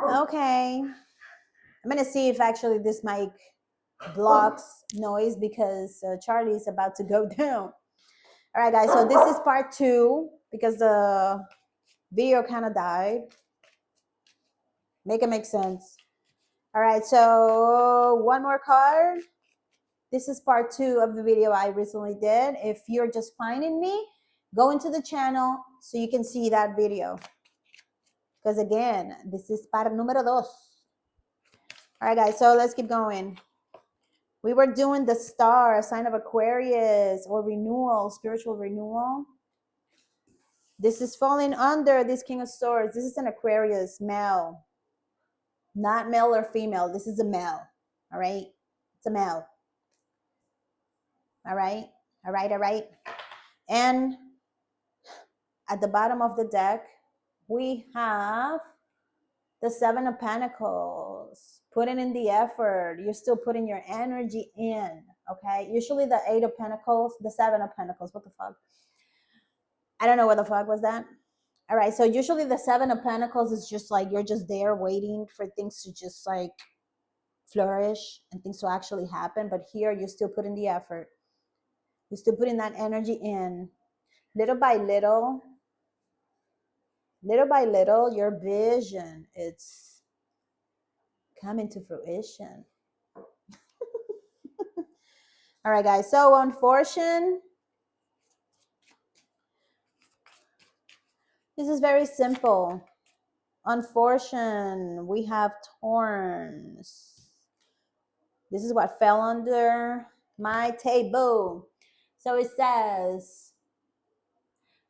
Okay. I'm going to see if actually this mic blocks noise because Charlie is about to go down. All right, guys. So this is part 2 because the video kind of died. Make it make sense. All right. So one more card. This is part 2 of the video I recently did. If you're just finding me, go into the channel so you can see that video. Because again, this is part número 2. All right, guys. So let's keep going. We were doing the star, a sign of Aquarius, or renewal, spiritual renewal. This is falling under this King of Swords. This is an Aquarius, male. Not male or female. This is a male. All right? It's a male. All right? All right, all right. And at the bottom of the deck, we have the Seven of Pentacles. Putting in the effort. You're still putting your energy in. Okay? Usually the Eight of Pentacles, the Seven of Pentacles. What the fuck? I don't know what the fuck was that. All right. So usually the Seven of Pentacles is just like you're just there waiting for things to just like flourish and things to actually happen. But here you're still putting the effort. You're still putting that energy in. Little by little, your vision, it's coming to fruition. All right, guys. So on fortune, this is very simple. On fortune, we have thorns. This is what fell under my table. So it says,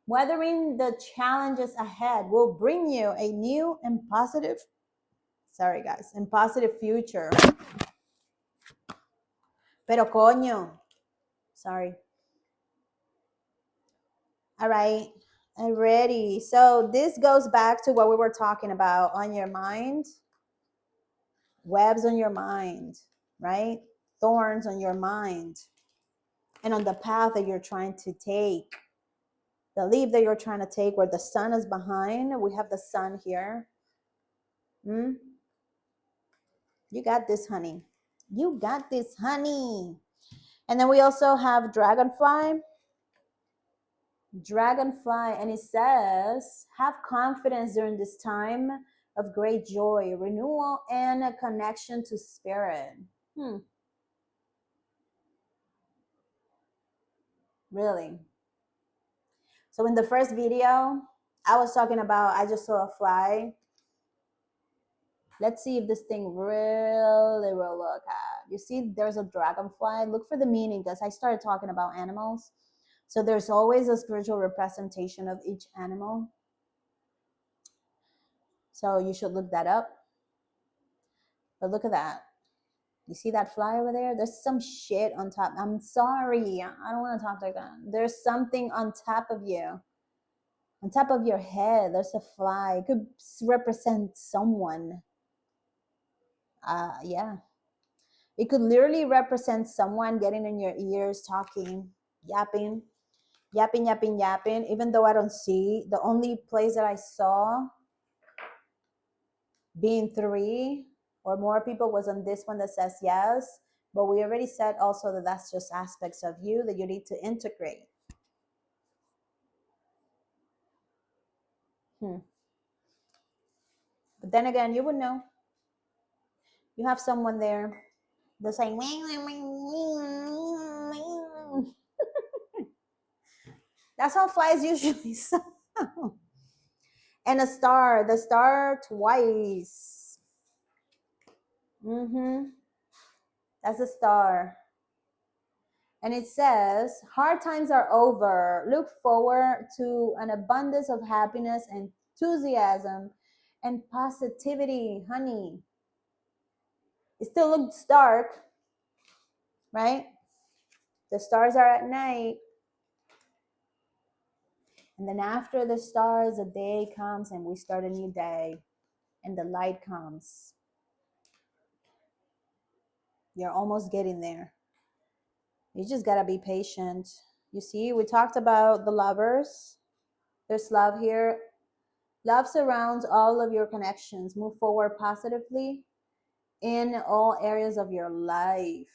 weathering the challenges ahead will bring you a new and positive, and positive future. Pero coño. Sorry. All right. I'm ready. So this goes back to what we were talking about on your mind. Webs on your mind, right? Thorns on your mind. And on the path that you're trying to take. The leap that you're trying to take where the sun is behind. We have the sun here. You got this, honey. You got this, honey. And then we also have dragonfly. Dragonfly, and it says, have confidence during this time of great joy, renewal, and a connection to spirit. Really? So in the first video, I was talking about, I just saw a fly. Let's see if this thing really will look at. You see, there's a dragonfly. Look for the meaning because I started talking about animals. So there's always a spiritual representation of each animal. So you should look that up. But look at that. You see that fly over there? There's some shit on top. I'm sorry. I don't want to talk like that. There's something on top of you. On top of your head, there's a fly. It could represent someone. Yeah. It could literally represent someone getting in your ears, talking, yapping, even though I don't see. The only place that I saw being 3 or more people was on this one that says yes. But we already said also that that's just aspects of you that you need to integrate. But then again, you would know. You have someone there that's saying, that's how flies usually sound. And a star, the star twice. That's a star. And it says, hard times are over. Look forward to an abundance of happiness, enthusiasm, and positivity, honey. It still looks dark, right? The stars are at night. And then after the stars, a day comes and we start a new day. And the light comes. You're almost getting there. You just gotta be patient. You see, we talked about the lovers. There's love here. Love surrounds all of your connections. Move forward positively in all areas of your life.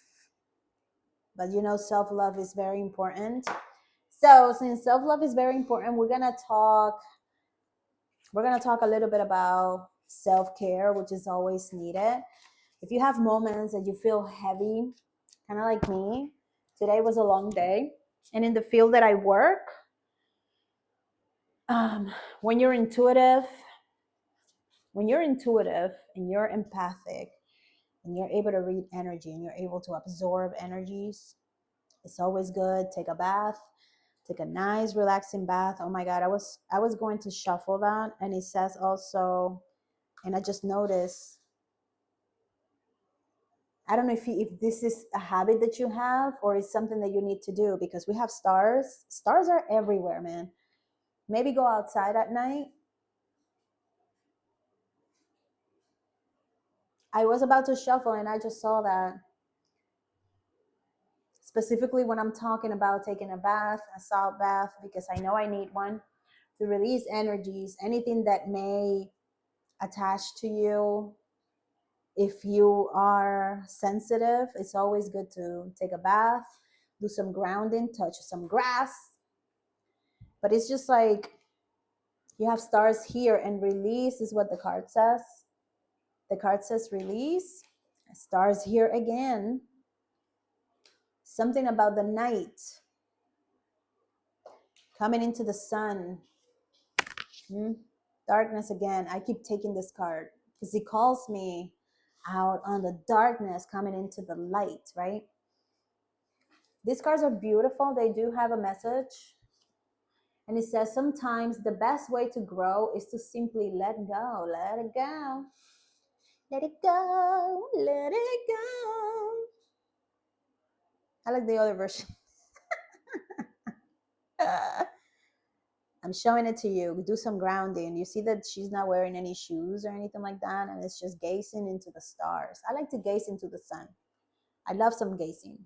But you know, self-love is very important. So since self-love is very important, we're gonna talk a little bit about self-care, which is always needed. If you have moments that you feel heavy, kind of like me, today was a long day. And in the field that I work, um, when you're intuitive, when you're intuitive and you're empathic and you're able to read energy and you're able to absorb energies, it's always good. Take a bath, take a nice relaxing bath. Oh my God, I was going to shuffle that, and it says also, and I just noticed, I don't know if this is a habit that you have or it's something that you need to do, because we have stars. Stars are everywhere, man. Maybe go outside at night. I was about to shuffle and I just saw that, specifically when I'm talking about taking a bath, a salt bath, because I know I need one to release energies, anything that may attach to you. If you are sensitive, it's always good to take a bath, do some grounding, touch some grass. But it's just like you have stars here, and release is what the card says. The card says release. Stars here again. Something about the night, coming into the sun. Darkness again. I keep taking this card because he calls me out on the darkness, coming into the light, right? These cards are beautiful. They do have a message. And it says sometimes the best way to grow is to simply let go. Let it go. Let it go. Let it go. I like the other version. I'm showing it to you. Do some grounding. You see that she's not wearing any shoes or anything like that, and it's just gazing into the stars. I like to gaze into the sun. I love some gazing.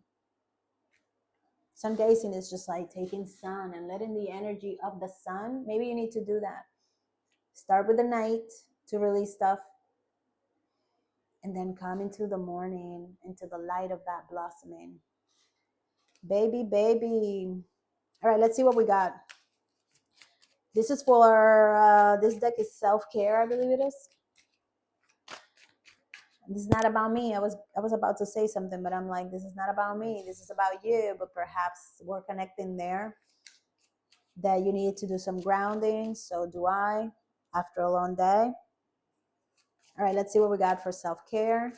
Sun gazing is just like taking sun and letting the energy of the sun. Maybe you need to do that. Start with the night to release stuff, and then come into the morning, into the light of that blossoming. Baby, baby. All right, let's see what we got. This is for, this deck is self-care, I believe it is. This is not about me. I was about to say something, but I'm like, this is not about me. This is about you, but perhaps we're connecting there. That you need to do some grounding. So do I, after a long day. All right, let's see what we got for self-care.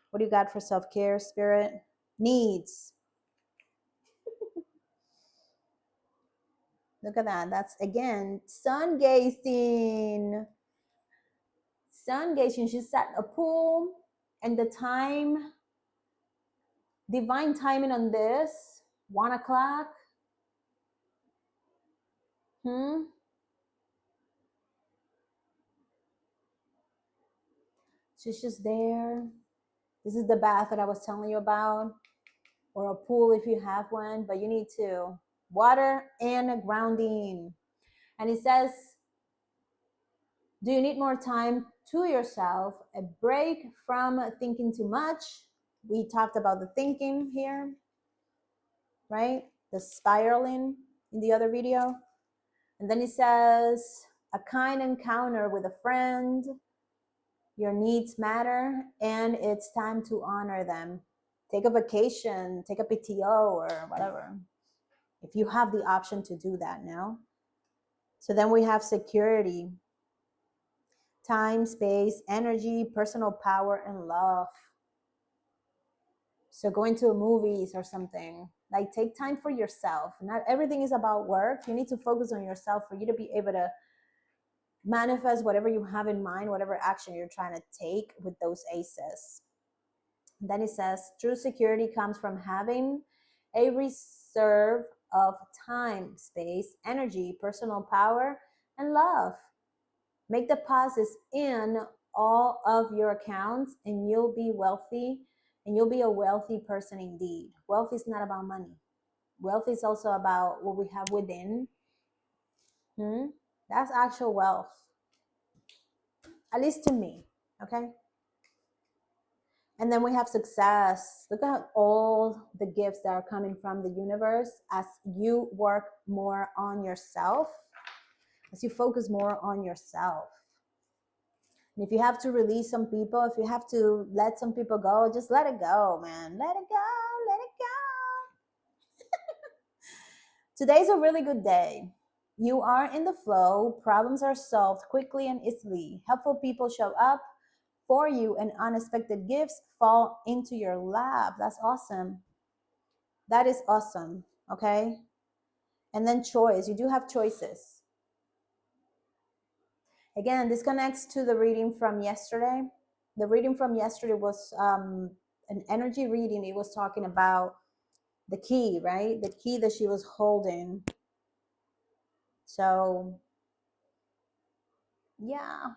What do you got for self-care, Spirit? Needs. Look at that. That's, again, sun gazing. Sun gazing. She's at a pool, and the time, divine timing on this, 1 o'clock. She's just there. This is the bath that I was telling you about, or a pool if you have one, but you need to water and grounding. And it says, do you need more time to yourself, a break from thinking too much? We talked about the thinking here, right? The spiraling in the other video. And then it says, a kind encounter with a friend. Your needs matter, and it's time to honor them. Take a vacation, take a PTO or whatever, if you have the option to do that now. So then we have security, time, space, energy, personal power, and love. So going to movies or something, like take time for yourself. Not everything is about work. You need to focus on yourself for you to be able to manifest whatever you have in mind, whatever action you're trying to take with those aces. Then it says, true security comes from having a reserve of time, space, energy, personal power, and love. Make deposits in all of your accounts, and you'll be wealthy, and you'll be a wealthy person indeed. Wealth is not about money. Wealth is also about what we have within. That's actual wealth. at least to me. Okay. And then we have success. Look at all the gifts that are coming from the universe as you work more on yourself, as you focus more on yourself. And if you have to release some people, if you have to let some people go, just let it go, man. Let it go. Let it go. Today's a really good day. You are in the flow. Problems are solved quickly and easily. Helpful people show up for you and unexpected gifts fall into your lap. That's awesome. That is awesome. Okay. And then choice. You do have choices. Again, this connects to the reading from yesterday. The reading from yesterday was an energy reading. It was talking about the key, right? The key that she was holding. So, yeah,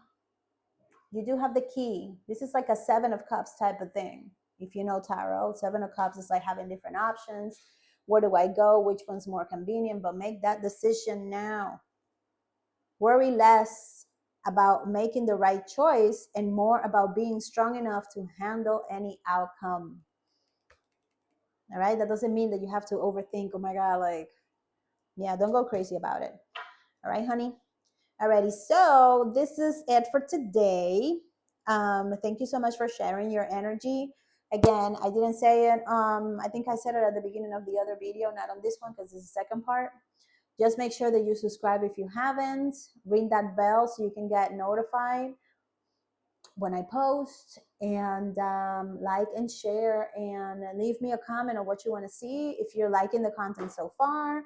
you do have the key. This is like a 7 of Cups type of thing. If you know tarot, 7 of Cups is like having different options. Where do I go? Which one's more convenient? But make that decision now. Worry less about making the right choice and more about being strong enough to handle any outcome. All right. That doesn't mean that you have to overthink. Oh my God. Like, yeah, don't go crazy about it. All right, honey. Alrighty. So this is it for today. Thank you so much for sharing your energy. Again, I didn't say it. I think I said it at the beginning of the other video, not on this one because it's the second part. Just make sure that you subscribe if you haven't. Ring that bell so you can get notified when I post, and like and share, and leave me a comment on what you want to see. If you're liking the content so far,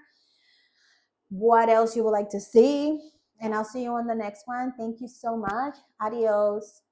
what else you would like to see, and I'll see you on the next one. Thank you so much. Adios.